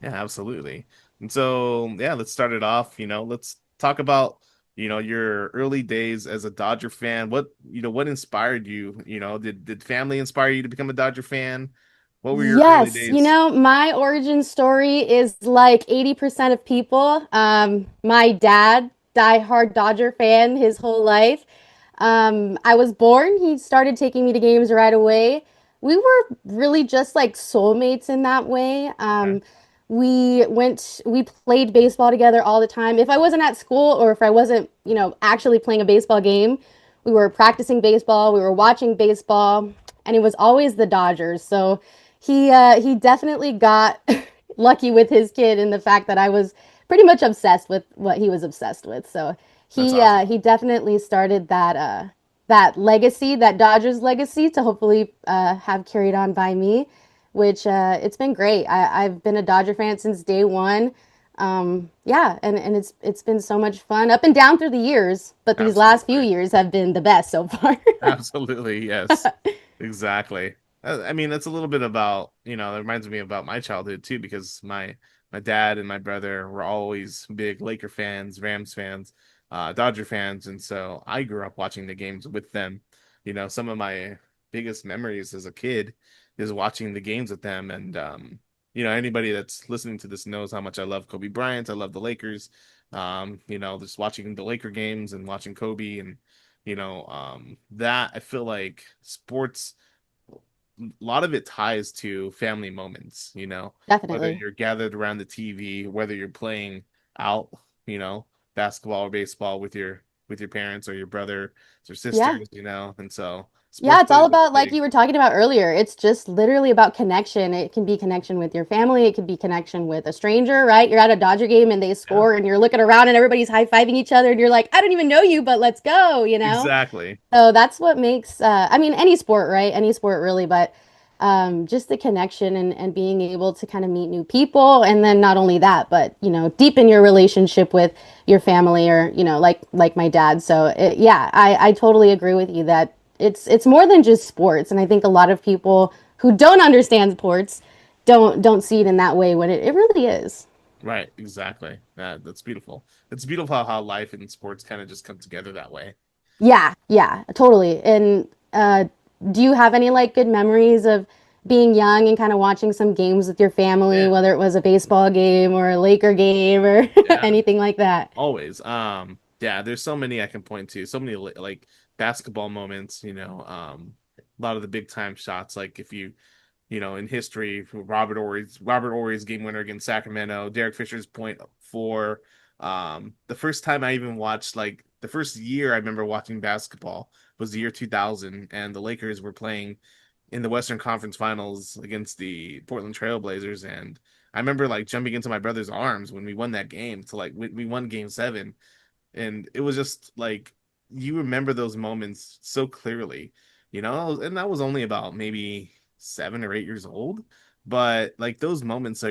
Yeah, absolutely. And so, yeah, let's start it off. Let's talk about, your early days as a Dodger fan. What inspired you? Did family inspire you to become a Dodger fan? What were your early Yes, days? my origin story is like 80% of people. My dad, diehard Dodger fan his whole life. I was born, he started taking me to games right away. We were really just like soulmates in that way. Okay. We played baseball together all the time. If I wasn't at school or if I wasn't, actually playing a baseball game, we were practicing baseball, we were watching baseball, and it was always the Dodgers. So he definitely got lucky with his kid in the fact that I was pretty much obsessed with what he was obsessed with. So That's he awesome. uh, he definitely started that legacy, that Dodgers legacy, to hopefully have carried on by me, which it's been great. I've been a Dodger fan since day one. Yeah, and it's been so much fun up and down through the years, but these last few Absolutely. years have been the best so far. Absolutely. Yes. Exactly. I mean, that's a little bit about, that reminds me about my childhood too, because my dad and my brother were always big Laker fans, Rams fans, Dodger fans, and so I grew up watching the games with them. Some of my biggest memories as a kid is watching the games with them, and anybody that's listening to this knows how much I love Kobe Bryant. I love the Lakers. Just watching the Laker games and watching Kobe and that I feel like sports, a lot of it ties to family moments, whether Definitely. you're gathered around the TV, whether you're playing out, you know, basketball or baseball with your parents or your brothers or Yeah. sisters, and so Yeah, sports it's all plays a about, like big, you were talking about earlier, it's just literally about connection. It can be connection with your family, it could be connection with a stranger, right? You're at a Dodger game and they yeah, score and you're looking around and everybody's high-fiving each other and you're like, I don't even know you, but let's go. exactly. So that's what makes, I mean, any sport, right? Any sport really, but just the connection and being able to kind of meet new people. And then not only that, but, deepen your relationship with your family or, like my dad. So yeah, I totally agree with you that it's more than just sports. And I think a lot of people who don't understand sports don't see it in that way when it really is. Right, exactly. That's beautiful. It's beautiful how life and sports kind of just come together that way. Yeah, yeah, totally. And do you have any like good memories of being young and kind of watching some games with your family, Yeah, whether it was a baseball game or a Laker game or yeah. anything like that? Always. Yeah, there's so many I can point to. So many like basketball moments, a lot of the big time shots. Like if in history, Robert Ory's game winner against Sacramento, Derek Fisher's point four. The first time I even watched, like the first year I remember watching basketball was the year 2000, and the Lakers were playing in the Western Conference Finals against the Portland Trailblazers, and I remember like jumping into my brother's arms when we won that game. To like we won Game 7, and it was just like you remember those moments so clearly, and that was only about maybe 7 or 8 years old, but like those moments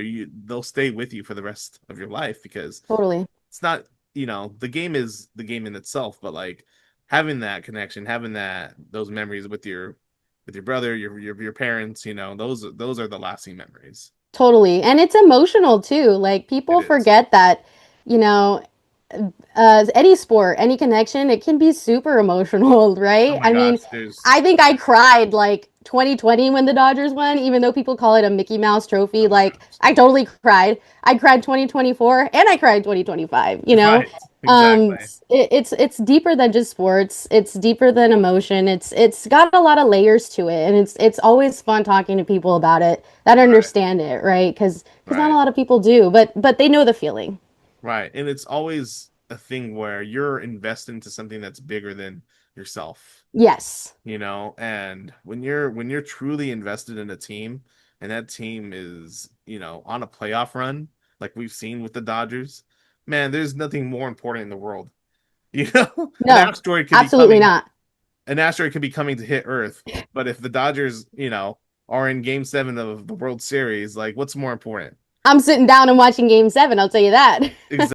they'll stay with you for the rest of your life because Totally. it's not, the game is the game in itself, but like having that connection, having those memories with your brother, your parents, those are the lasting memories. Totally. And it's emotional too. Like It people is. forget that, you know, any sport, any connection, it can be super emotional, Oh right? my I mean, gosh, there's I think I cried like 2020 when the Dodgers won, even though people call it a Mickey Mouse trophy. oh my Like, gosh. I totally cried. I cried 2024 and I cried 2025. Right, exactly. It's deeper than just sports. It's deeper than emotion. It's got a lot of layers to it, and it's always fun talking to people about it that Right, understand it, right? Because not a right, lot of people do, but they know the feeling. right. And it's always a thing where you're invested into something that's bigger than yourself, Yes. and when you're truly invested in a team and that team is, on a playoff run, like we've seen with the Dodgers, man, there's nothing more important in the world. You know, an No, asteroid could be absolutely coming, not. an asteroid could be coming to hit Earth, but if the Dodgers, are in game 7 of the World Series, like what's more important? I'm sitting down and watching Game 7. I'll tell you that. Exactly.